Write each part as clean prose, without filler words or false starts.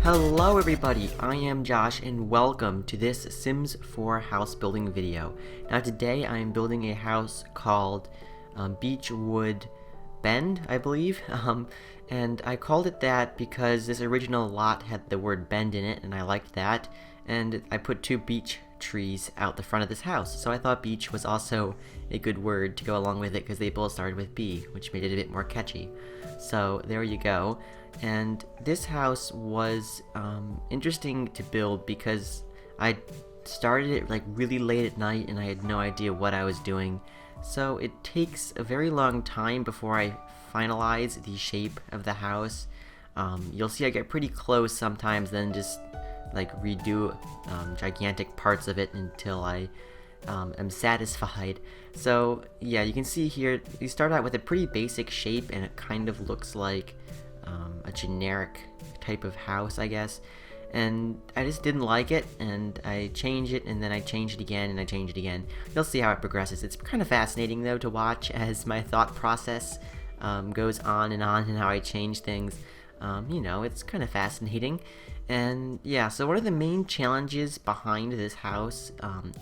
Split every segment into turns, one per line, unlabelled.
Hello everybody, I am Josh and welcome to this Sims 4 house building video. Now today I am building a house called Beechwood Bend, I believe, and I called it that because this original lot had the word bend in it and I liked that, and I put two beech trees out the front of this house, so I thought beech was also a good word to go along with it because they both started with B, which made it a bit more catchy. So there you go. And this house was interesting to build because I started it like really late at night and I had no idea what I was doing. So it takes a very long time before I finalize the shape of the house. You'll see I get pretty close sometimes, then just like redo gigantic parts of it until I am satisfied. So yeah, you can see here you start out with a pretty basic shape and it kind of looks like a generic type of house, I guess, and I just didn't like it, and I changed it, and then I changed it again, and I changed it again. You'll see how it progresses. It's kind of fascinating, though, to watch as my thought process goes on, and how I change things. It's kind of fascinating. And yeah, so one of the main challenges behind this house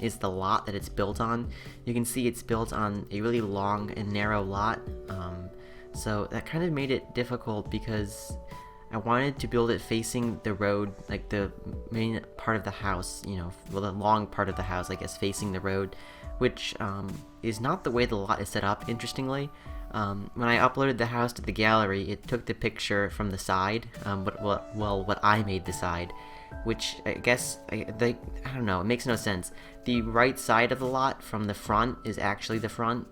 is the lot that it's built on. You can see it's built on a really long and narrow lot. So that kind of made it difficult because I wanted to build it facing the road, like the main part of the house, the long part of the house, I guess, facing the road, which is not the way the lot is set up, interestingly. When I uploaded the house to the gallery, it took the picture from the side, what I made the side, which I guess, I don't know, it makes no sense. The right side of the lot from the front is actually the front,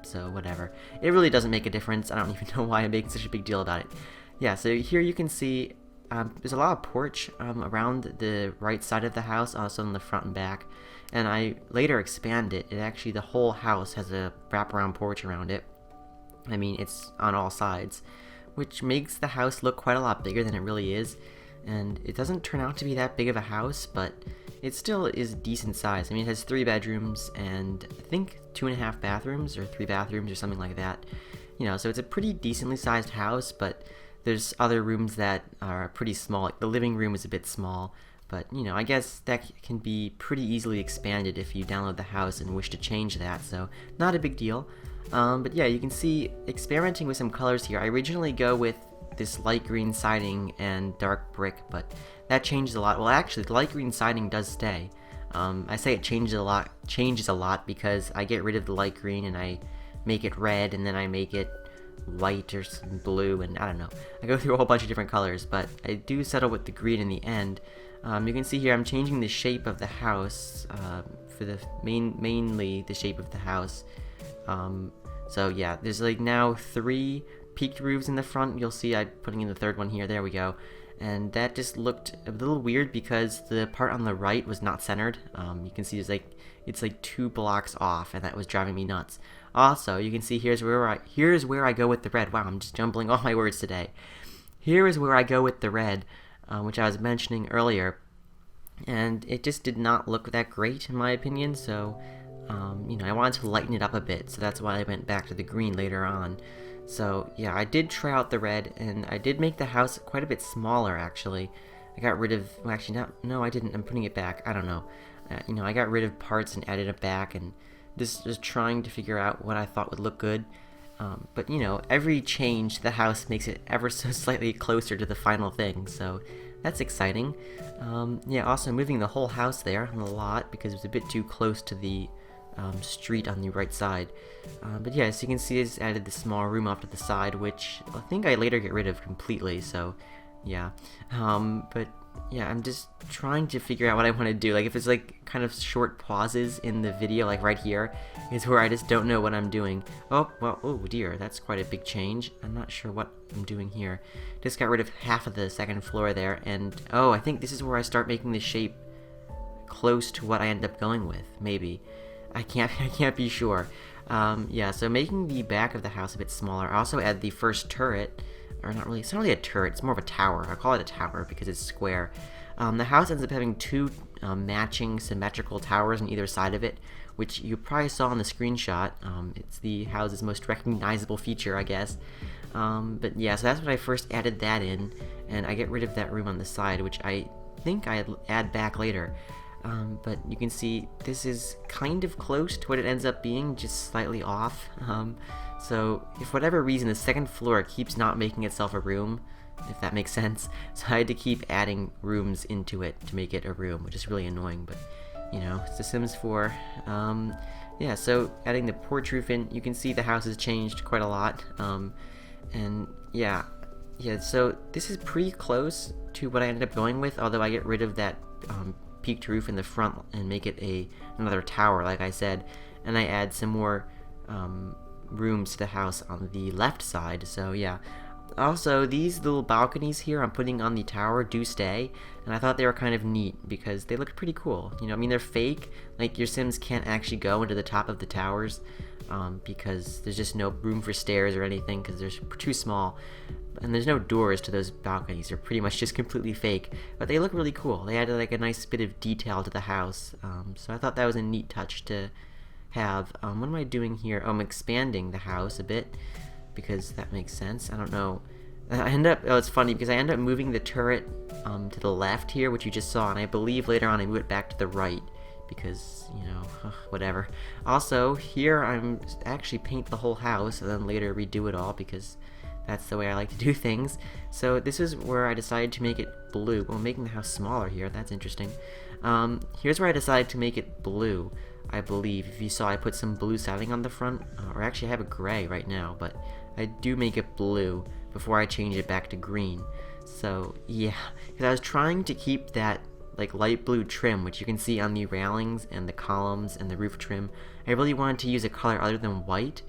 so whatever. It really doesn't make a difference. I don't even know why I'm making such a big deal about it. Yeah, so here you can see there's a lot of porch around the right side of the house, also in the front and back, and I later expanded it. Actually, the whole house has a wraparound porch around it. I mean, it's on all sides, which makes the house look quite a lot bigger than it really is. And it doesn't turn out to be that big of a house, but it still is decent size. I mean, it has 3 bedrooms and I think 2.5 bathrooms or 3 bathrooms or something like that. So it's a pretty decently sized house, but there's other rooms that are pretty small. Like the living room is a bit small, but I guess that can be pretty easily expanded if you download the house and wish to change that, so not a big deal. But yeah, you can see experimenting with some colors here. I originally go with this light green siding and dark brick, but that changes a lot. Well, actually, the light green siding does stay. I say it changes a lot because I get rid of the light green and I make it red, and then I make it white or blue, and I don't know. I go through a whole bunch of different colors, but I do settle with the green in the end. You can see here I'm changing the shape of the house for the mainly the shape of the house. So yeah, there's like now 3 peaked roofs in the front. You'll see I'm putting in the 3rd one here. There we go. And that just looked a little weird because the part on the right was not centered. You can see it's like 2 blocks off, and that was driving me nuts. Also, you can see here's where I go with the red. Wow, I'm just jumbling all my words today. Here is where I go with the red, which I was mentioning earlier, and it just did not look that great in my opinion. So I wanted to lighten it up a bit, so that's why I went back to the green later on. So yeah, I did try out the red, and I did make the house quite a bit smaller, actually. I got rid of, well, actually, no, I didn't. I'm putting it back. I don't know. I got rid of parts and added it back, and just trying to figure out what I thought would look good. But every change to the house makes it ever so slightly closer to the final thing, so that's exciting. Yeah, also moving the whole house there on the lot because it was a bit too close to the street on the right side. But yeah, as you can see, I just added the small room off to the side, which I think I later get rid of completely, so yeah. But yeah, I'm just trying to figure out what I want to do. Like, if it's like kind of short pauses in the video, like right here, is where I just don't know what I'm doing. Oh, well, oh dear, that's quite a big change. I'm not sure what I'm doing here. Just got rid of half of the 2nd floor there, and oh, I think this is where I start making the shape close to what I end up going with, maybe. I can't be sure. Yeah, so making the back of the house a bit smaller. I also add the first turret, or not really, it's not really a turret, it's more of a tower. I call it a tower because it's square. The house ends up having two matching symmetrical towers on either side of it, which you probably saw in the screenshot. It's the house's most recognizable feature, I guess. But yeah, so that's when I first added that in, and I get rid of that room on the side, which I think I'd add back later. But you can see this is kind of close to what it ends up being, just slightly off. So if for whatever reason the second floor keeps not making itself a room, if that makes sense, so I had to keep adding rooms into it to make it a room, which is really annoying, but you know, it's The Sims 4. Yeah, so adding the porch roof in, you can see the house has changed quite a lot. And yeah, so this is pretty close to what I ended up going with, although I get rid of that peaked roof in the front and make it another tower, like I said, and I add some more rooms to the house on the left side. So yeah, also these little balconies here I'm putting on the tower do stay, and I thought they were kind of neat because they looked pretty cool. You know, I mean, they're fake, like your Sims can't actually go into the top of the towers because there's just no room for stairs or anything because they're too small, and there's no doors to those balconies. They're pretty much just completely fake, but they look really cool. They added like a nice bit of detail to the house, so I thought that was a neat touch to have. What am I doing here? I'm expanding the house a bit because that makes sense. I don't know. It's funny because I end up moving the turret to the left here, which you just saw, and I believe later on I move it back to the right because, you know, whatever. Also, here I'm actually paint the whole house and then later redo it all because that's the way I like to do things. So this is where I decided to make it blue. Well, making the house smaller here, that's interesting. Here's where I decided to make it blue, I believe. If you saw, I put some blue siding on the front, or actually I have a gray right now, but I do make it blue before I change it back to green. So yeah, because I was trying to keep that like light blue trim, which you can see on the railings and the columns and the roof trim. I really wanted to use a color other than white,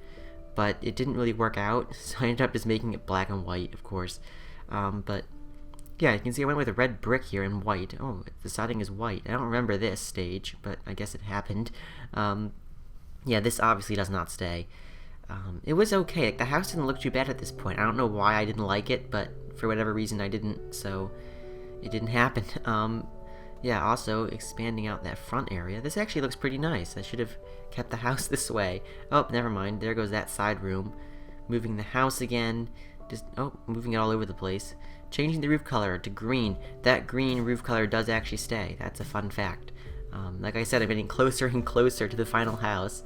but it didn't really work out, so I ended up just making it black and white, of course. But yeah, you can see I went with a red brick here and white. Oh, the siding is white. I don't remember this stage, but I guess it happened. Yeah, this obviously does not stay. It was okay. Like, the house didn't look too bad at this point. I don't know why I didn't like it, but for whatever reason I didn't, so it didn't happen. Yeah, also expanding out that front area. This actually looks pretty nice. I should have kept the house this way. Oh, never mind. There goes that side room. Moving the house again. Moving it all over the place. Changing the roof color to green. That green roof color does actually stay. That's a fun fact. Like I said, I'm getting closer and closer to the final house.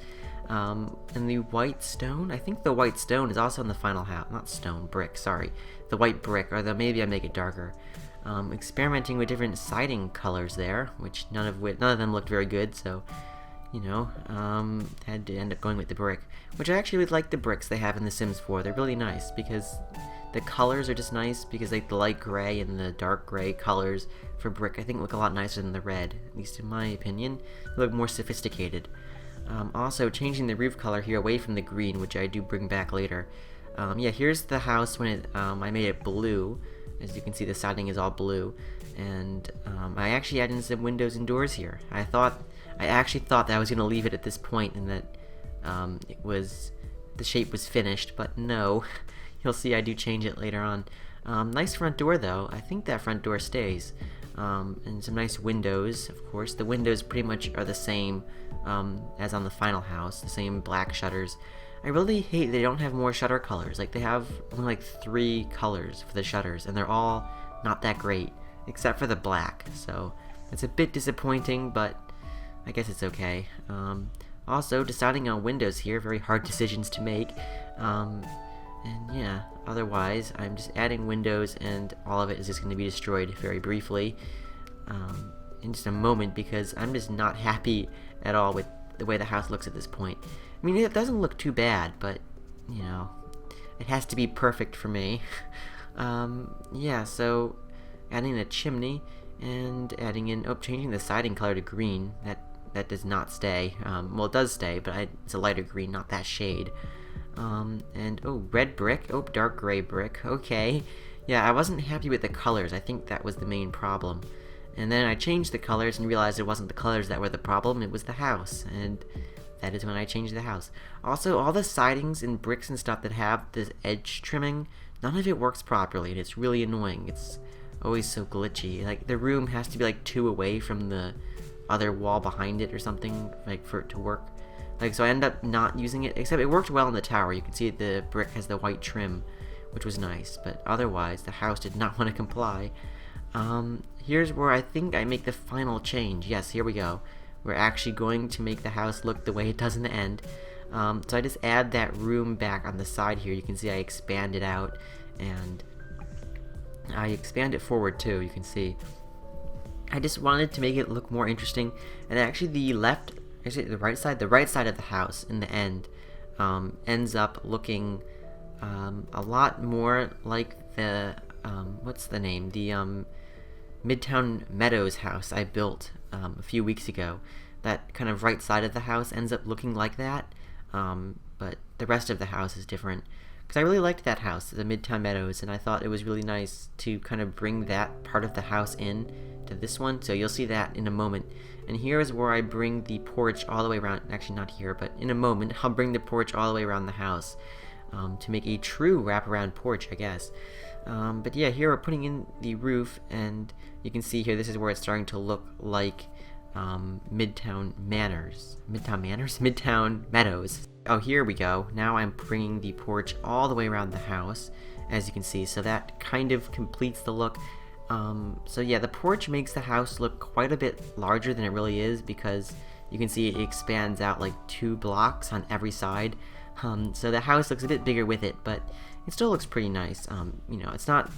And the white stone, I think the white stone is also in the final house. Not stone, brick, sorry. The white brick, or maybe I make it darker. Experimenting with different siding colors there, which none of them looked very good, so, you know, had to end up going with the brick. Which I actually like the bricks they have in The Sims 4. They're really nice, because the colors are just nice, because like the light gray and the dark gray colors for brick, I think look a lot nicer than the red, at least in my opinion. They look more sophisticated. Also, changing the roof color here away from the green, which I do bring back later. Yeah, here's the house when I made it blue. As you can see, the siding is all blue, and I actually added in some windows and doors here. I actually thought that I was going to leave it at this point and that the shape was finished, but no. You'll see I do change it later on. Nice front door though. I think that front door stays. And some nice windows, of course. The windows pretty much are the same as on the final house, the same black shutters. I really hate they don't have more shutter colors. Like, they have only like 3 colors for the shutters, and they're all not that great, except for the black. So it's a bit disappointing, but I guess it's okay. Also, deciding on windows here, very hard decisions to make. And yeah, otherwise, I'm just adding windows, and all of it is just going to be destroyed very briefly in just a moment, because I'm just not happy at all with the way the house looks at this point. I mean, it doesn't look too bad, but, you know, it has to be perfect for me. Yeah, so adding a chimney and adding in, changing the siding color to green. That does not stay. Well, it does stay, but it's a lighter green, not that shade. And, red brick. Dark gray brick. Okay. Yeah, I wasn't happy with the colors. I think that was the main problem. And then I changed the colors and realized it wasn't the colors that were the problem, it was the house. And that is when I changed the house. Also, all the sidings and bricks and stuff that have this edge trimming, none of it works properly, and it's really annoying. It's always so glitchy. Like, the room has to be like 2 away from the other wall behind it or something, like, for it to work. Like, so I ended up not using it, except it worked well in the tower. You can see the brick has the white trim, which was nice, but otherwise the house did not want to comply. Here's where I think I make the final change. Yes, here we go. We're actually going to make the house look the way it does in the end. So I just add that room back on the side here. You can see I expand it out, and I expand it forward too, you can see. I just wanted to make it look more interesting, and actually the right side of the house in the end ends up looking a lot more like the, what's the name? The Midtown Meadows house I built a few weeks ago. That kind of right side of the house ends up looking like that, but the rest of the house is different. Because I really liked that house, the Midtown Meadows, and I thought it was really nice to kind of bring that part of the house in to this one, so you'll see that in a moment. And here is where I bring the porch all the way around, actually not here, but in a moment, I'll bring the porch all the way around the house to make a true wraparound porch, I guess. But yeah, here we're putting in the roof, and you can see here, this is where it's starting to look like Midtown Meadows. Oh, here we go. Now I'm bringing the porch all the way around the house, as you can see, so that kind of completes the look. So yeah, the porch makes the house look quite a bit larger than it really is, because you can see it expands out like 2 blocks on every side. So the house looks a bit bigger with it, but it still looks pretty nice. You know, it's not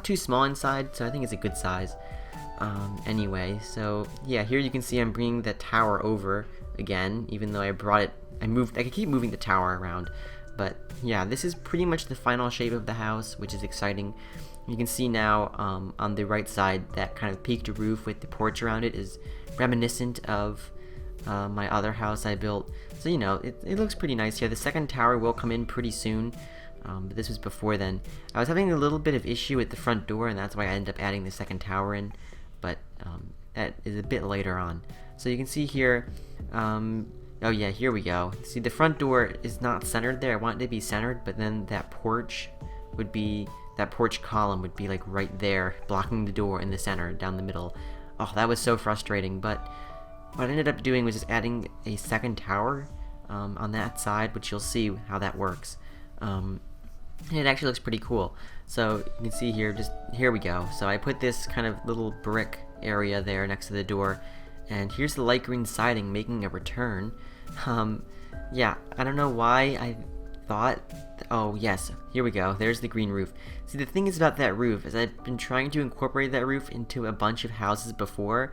too small inside, so I think it's a good size. Anyway, so yeah, here you can see I'm bringing the tower over again, even though I could keep moving the tower around. But yeah, this is pretty much the final shape of the house, which is exciting. You can see now on the right side, that kind of peaked roof with the porch around it is reminiscent of my other house I built. So, you know, it looks pretty nice here. The second tower will come in pretty soon, but this was before then. I was having a little bit of issue with the front door, and that's why I ended up adding the second tower in, but that is a bit later on. So you can see here, oh yeah, here we go. See, the front door is not centered there. I want it to be centered, but then that porch column would be like right there, blocking the door in the center, down the middle. Oh, that was so frustrating, but what I ended up doing was just adding a second tower on that side, which you'll see how that works. And it actually looks pretty cool. So you can see here, here we go. So I put this kind of little brick area there next to the door, and here's the light green siding making a return. Yeah, I don't know why I thought, oh yes, here we go, there's the green roof. See, the thing is about that roof is I've been trying to incorporate that roof into a bunch of houses before.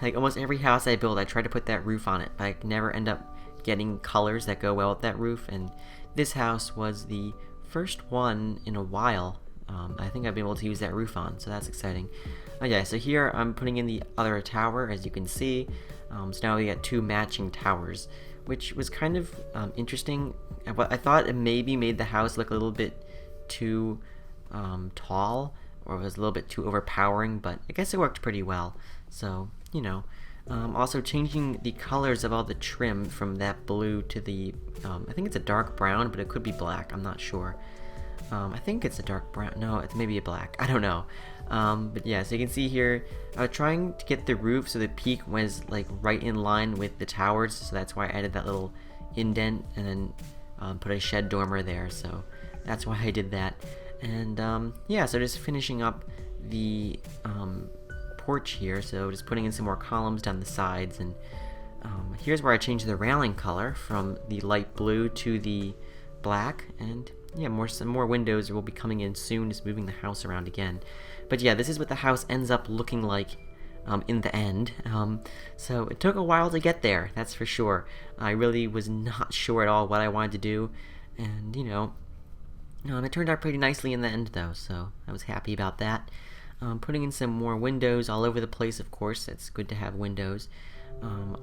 Like, almost every house I build, I try to put that roof on it, but I never end up getting colors that go well with that roof, and this house was the first one in a while I think I've been able to use that roof on, so that's exciting. Okay, so here I'm putting in the other tower, as you can see. So now we got 2 matching towers, which was kind of interesting. I thought it maybe made the house look a little bit too tall, or it was a little bit too overpowering, but I guess it worked pretty well. So, you know. Also changing the colors of all the trim from that blue to the, I think it's a dark brown, but it could be black, I'm not sure. I think it's a dark brown, no, it's maybe a black, I don't know. But yeah, so you can see here, I was trying to get the roof so the peak was like right in line with the towers, so that's why I added that little indent and then put a shed dormer there, so that's why I did that. And yeah, so just finishing up the porch here, so just putting in some more columns down the sides, and here's where I changed the railing color from the light blue to the black, and yeah, some more windows will be coming in soon, just moving the house around again. But yeah, this is what the house ends up looking like in the end. So it took a while to get there, that's for sure. I really was not sure at all what I wanted to do, and you know, it turned out pretty nicely in the end though, so I was happy about that. Putting in some more windows all over the place, of course, it's good to have windows.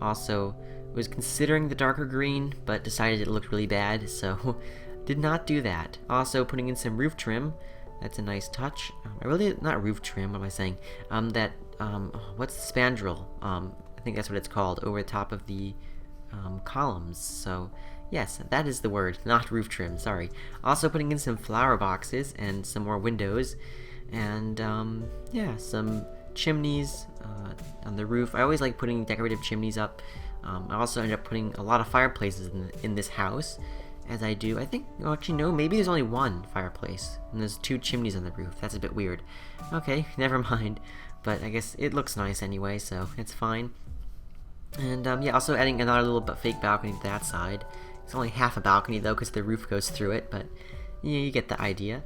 Also, was considering the darker green, but decided it looked really bad, so did not do that. Also, putting in some roof trim, that's a nice touch. Not roof trim, what am I saying? What's the spandrel? I think that's what it's called, over the top of the columns. So Yes, that is the word, not roof trim, sorry. Also putting in some flower boxes and some more windows, and yeah, some chimneys on the roof. I always like putting decorative chimneys up. I also ended up putting a lot of fireplaces in this house, as I do. I think, well, actually no, maybe there's only one fireplace, and there's 2 chimneys on the roof. That's a bit weird. Okay, never mind. But I guess it looks nice anyway, so it's fine. And yeah, also adding another little fake balcony to that side. It's only half a balcony though, because the roof goes through it, but yeah, you get the idea.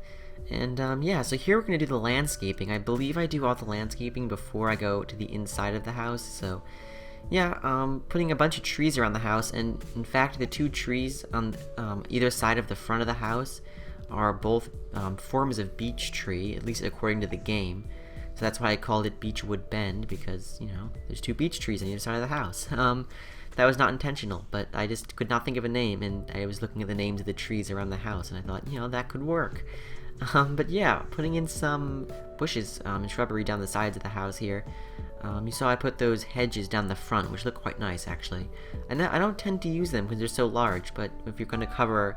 And yeah, so here we're going to do the landscaping. I believe I do all the landscaping before I go to the inside of the house, so yeah, putting a bunch of trees around the house, and in fact the 2 trees on either side of the front of the house are both forms of beech tree, at least according to the game. So that's why I called it Beechwood Bend, because, you know, there's 2 beech trees on either side of the house. That was not intentional, but I just could not think of a name, and I was looking at the names of the trees around the house, and I thought, you know, that could work. But yeah, putting in some bushes and shrubbery down the sides of the house here. You saw I put those hedges down the front, which look quite nice, actually. And I don't tend to use them because they're so large, but if you're going to cover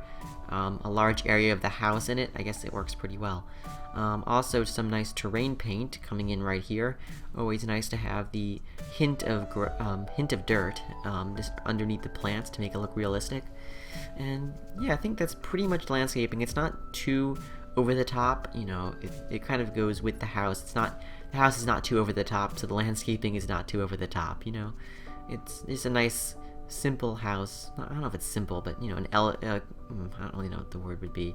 a large area of the house in it, I guess it works pretty well. Also, some nice terrain paint coming in right here. Always nice to have the hint of dirt just underneath the plants to make it look realistic. And yeah, I think that's pretty much landscaping. It's not too over the top, you know. It kind of goes with the house. The house is not too over the top, so the landscaping is not too over the top. You know, it's a nice, simple house. I don't know if it's simple, but you know, I don't really know what the word would be.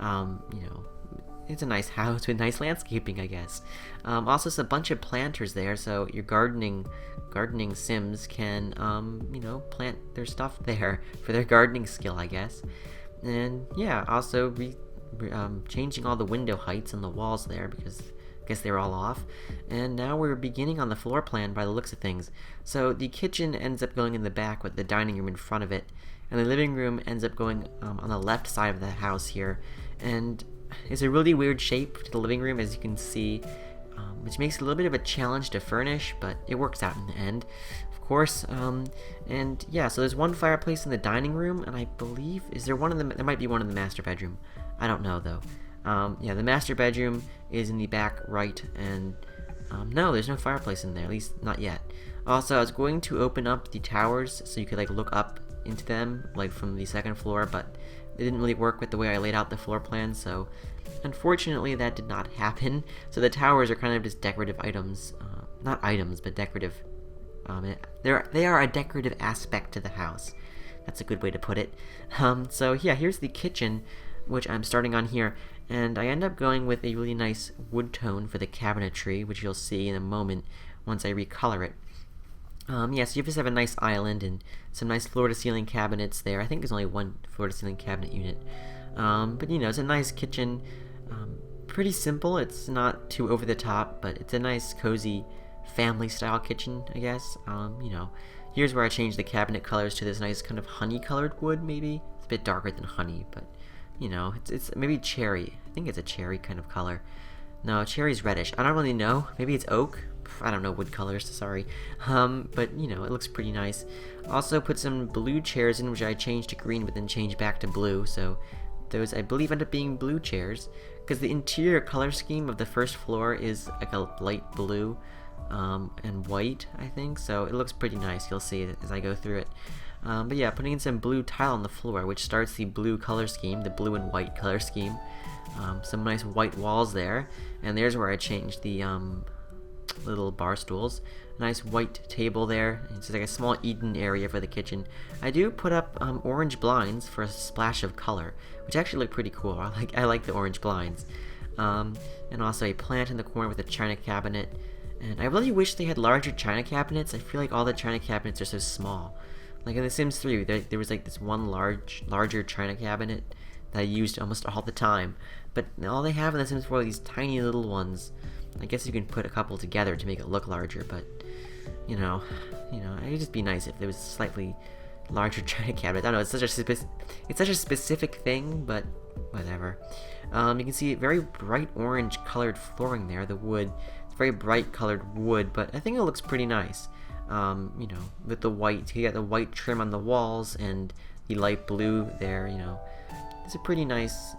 You know, it's a nice house with nice landscaping, I guess. Also, it's a bunch of planters there, so your gardening Sims can, you know, plant their stuff there for their gardening skill, I guess. And yeah, also changing all the window heights on the walls there, because I guess they were all off. And now we're beginning on the floor plan by the looks of things. So the kitchen ends up going in the back with the dining room in front of it, and the living room ends up going on the left side of the house here. And it's a really weird shape to the living room, as you can see, which makes it a little bit of a challenge to furnish, but it works out in the end, of course. And yeah, so there's one fireplace in the dining room, and I believe, there might be one in the master bedroom. I don't know though. Yeah, the master bedroom is in the back right, and no, there's no fireplace in there, at least not yet. Also, I was going to open up the towers so you could like look up into them, like from the 2nd floor, but it didn't really work with the way I laid out the floor plan, so unfortunately that did not happen. So the towers are kind of just decorative items, not items, but decorative. They are a decorative aspect to the house. That's a good way to put it. So yeah, here's the kitchen, which I'm starting on here, and I end up going with a really nice wood tone for the cabinetry, which you'll see in a moment once I recolor it. Yeah, so you just have a nice island and some nice floor-to-ceiling cabinets there. I think there's only one floor-to-ceiling cabinet unit. But, you know, it's a nice kitchen. Pretty simple. It's not too over-the-top, but it's a nice, cozy, family-style kitchen, I guess. You know, here's where I changed the cabinet colors to this nice kind of honey-colored wood, maybe. It's a bit darker than honey, but, you know, it's maybe cherry. I think it's a cherry kind of color. No, cherry's reddish. I don't really know. Maybe it's oak. I don't know wood colors, sorry. But, you know, it looks pretty nice. Also put some blue chairs in, which I changed to green, but then changed back to blue. So those, I believe, end up being blue chairs, because the interior color scheme of the 1st floor is like a light blue and white, I think. So it looks pretty nice. You'll see it as I go through it. But yeah, putting in some blue tile on the floor, which starts the blue color scheme, the blue and white color scheme. Some nice white walls there. And there's where I changed the little bar stools. A nice white table there. It's like a small eating area for the kitchen. I do put up orange blinds for a splash of color, which actually look pretty cool. I like the orange blinds. And also a plant in the corner with a china cabinet. And I really wish they had larger china cabinets. I feel like all the china cabinets are so small. Like in The Sims 3, there was like this one larger china cabinet that I used almost all the time. But all they have in The Sims 4 are these tiny little ones. I guess you can put a couple together to make it look larger, but you know, it would just be nice if there was a slightly larger china cabinet. I don't know, it's such a specific thing, but whatever. You can see very bright orange colored flooring there, the wood. It's very bright colored wood, but I think it looks pretty nice. You know, with the white, you got the white trim on the walls and the light blue there, it's a pretty nice,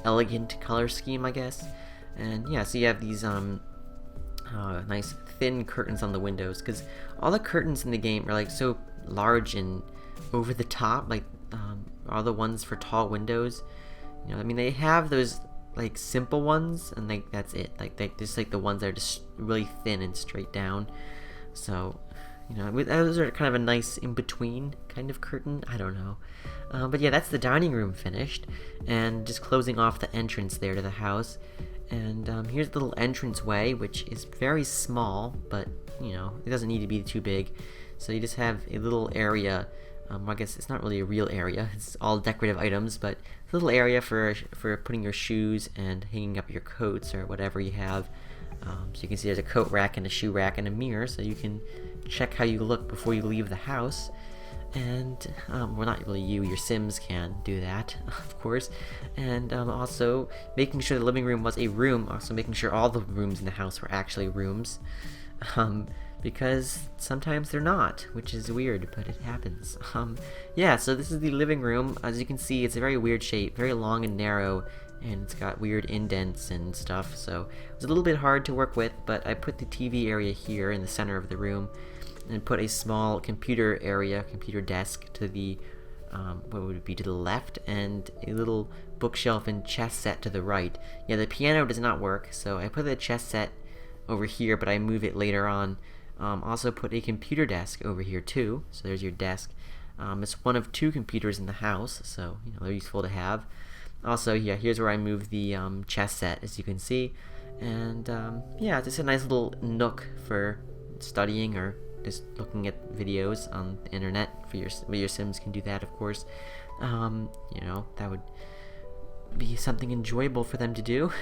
elegant color scheme, I guess. And yeah, so you have these nice thin curtains on the windows, because all the curtains in the game are like so large and over the top, like all the ones for tall windows. I mean, they have those like simple ones, and like that's it. Like they just like the ones that are just really thin and straight down. So those are kind of a nice in-between kind of curtain. I don't know. But yeah, that's the dining room finished, and just closing off the entrance there to the house. And here's the little entranceway, which is very small, but it doesn't need to be too big. So you just have a little area. I guess it's not really a real area. It's all decorative items, but a little area for putting your shoes and hanging up your coats or whatever you have. So you can see there's a coat rack and a shoe rack and a mirror, so you can check how you look before you leave the house. And well, not really you, your Sims can do that, of course. And also making sure the living room was a room, also making sure all the rooms in the house were actually rooms, because sometimes they're not, which is weird, but it happens. Yeah, so this is the living room. As you can see, it's a very weird shape, very long and narrow, and it's got weird indents and stuff, so it was a little bit hard to work with, but I put the TV area here in the center of the room, and put a small computer desk to the, what would it be, to the left, and a little bookshelf and chess set to the right. Yeah, the piano does not work, so I put the chess set over here, but I move it later on. Also put a computer desk over here too, so there's your desk. It's one of 2 computers in the house, so they're useful to have. Also, yeah, here's where I move the chess set, as you can see. And yeah, it's just a nice little nook for studying or just looking at videos on the internet. Your Sims can do that, of course. That would be something enjoyable for them to do.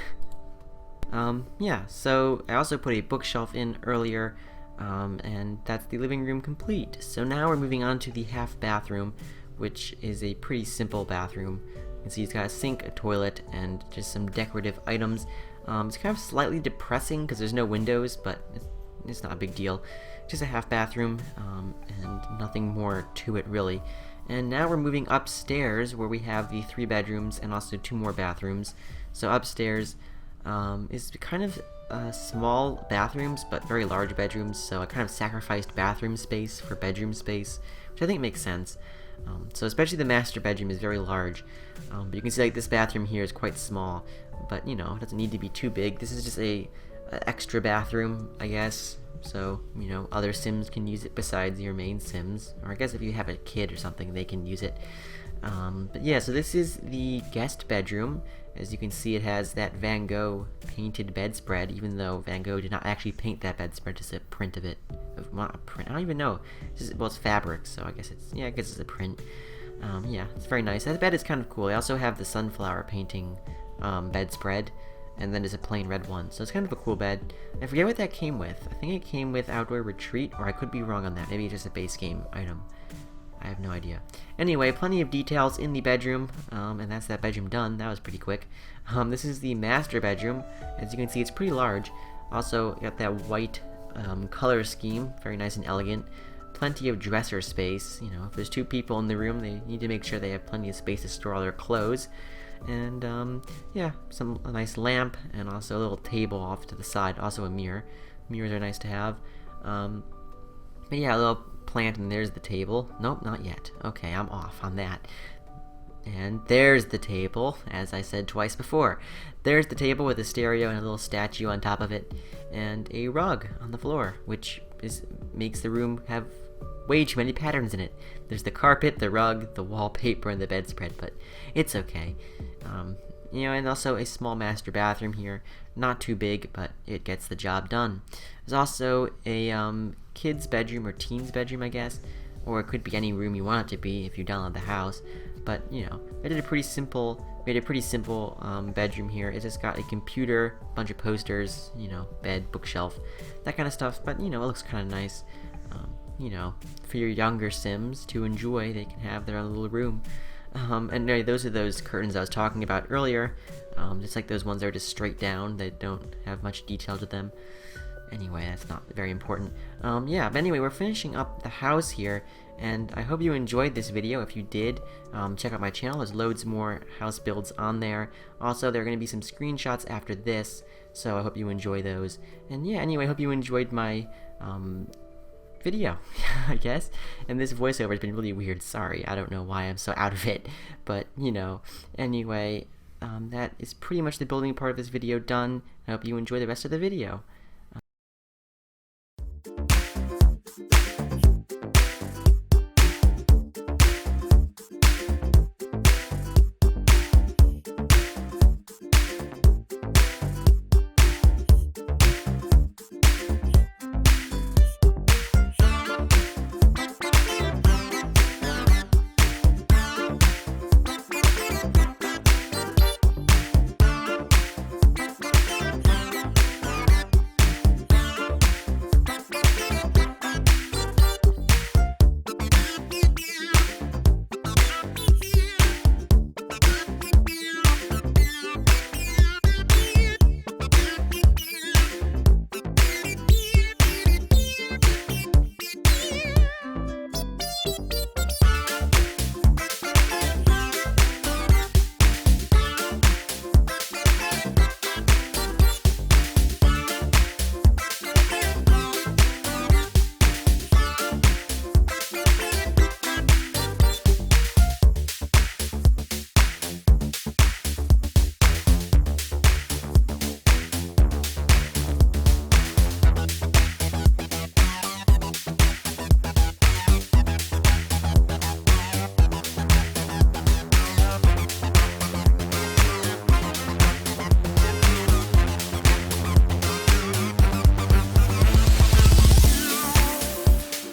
Yeah, so I also put a bookshelf in earlier, and that's the living room complete. So now we're moving on to the half bathroom, which is a pretty simple bathroom. You can see it's got a sink, a toilet, and just some decorative items. It's kind of slightly depressing because there's no windows, but it's not a big deal. Just a half bathroom, and nothing more to it really. And now we're moving upstairs, where we have the 3 bedrooms and also 2 more bathrooms. So upstairs is kind of small bathrooms, but very large bedrooms, so I kind of sacrificed bathroom space for bedroom space, which I think makes sense. So especially the master bedroom is very large, but you can see like this bathroom here is quite small, but it doesn't need to be too big. This is just a extra bathroom, I guess, so other Sims can use it besides your main Sims, or I guess if you have a kid or something, they can use it. But yeah, so this is the guest bedroom. As you can see, it has that Van Gogh painted bedspread, even though Van Gogh did not actually paint that bedspread, just a print of it. Not a print, I don't even know. It's fabric, so I guess it's a print. Yeah, it's very nice. That bed is kind of cool. They also have the sunflower painting bedspread, and then there's a plain red one. So it's kind of a cool bed. I forget what that came with. I think it came with Outdoor Retreat, or I could be wrong on that. Maybe it's just a base game item. I have no idea. Anyway, plenty of details in the bedroom, and that's that bedroom done. That was pretty quick. This is the master bedroom. As you can see, it's pretty large. Also, got that white color scheme, very nice and elegant. Plenty of dresser space. If there's 2 people in the room, they need to make sure they have plenty of space to store all their clothes. And yeah, a nice lamp, and also a little table off to the side. Also a mirror. Mirrors are nice to have. But yeah, a little plant, and there's the table. Nope, not yet. Okay, I'm off on that. And there's the table, as I said twice before. There's the table with a stereo and a little statue on top of it, and a rug on the floor, which makes the room have way too many patterns in it. There's the carpet, the rug, the wallpaper, and the bedspread, but it's okay. And also a small master bathroom here. Not too big, but it gets the job done. There's also a kid's bedroom or teen's bedroom, I guess, or it could be any room you want it to be if you download the house. But I made a pretty simple bedroom here. It's just got a computer, bunch of posters, bed, bookshelf, that kind of stuff. But it looks kind of nice. For your younger Sims to enjoy, they can have their own little room. And those are those curtains I was talking about earlier. Just like those ones that are just straight down, they don't have much detail to them. anyway, that's not very important. Yeah, but anyway, we're finishing up the house here, and I hope you enjoyed this video. If you did, check out my channel. There's loads more house builds on there. Also, there are going to be some screenshots after this, so I hope you enjoy those. And yeah, anyway, I hope you enjoyed my video, I guess. And this voiceover has been really weird. Sorry, I don't know why I'm so out of it, but you know. Anyway, that is pretty much the building part of this video done. I hope you enjoy the rest of the video.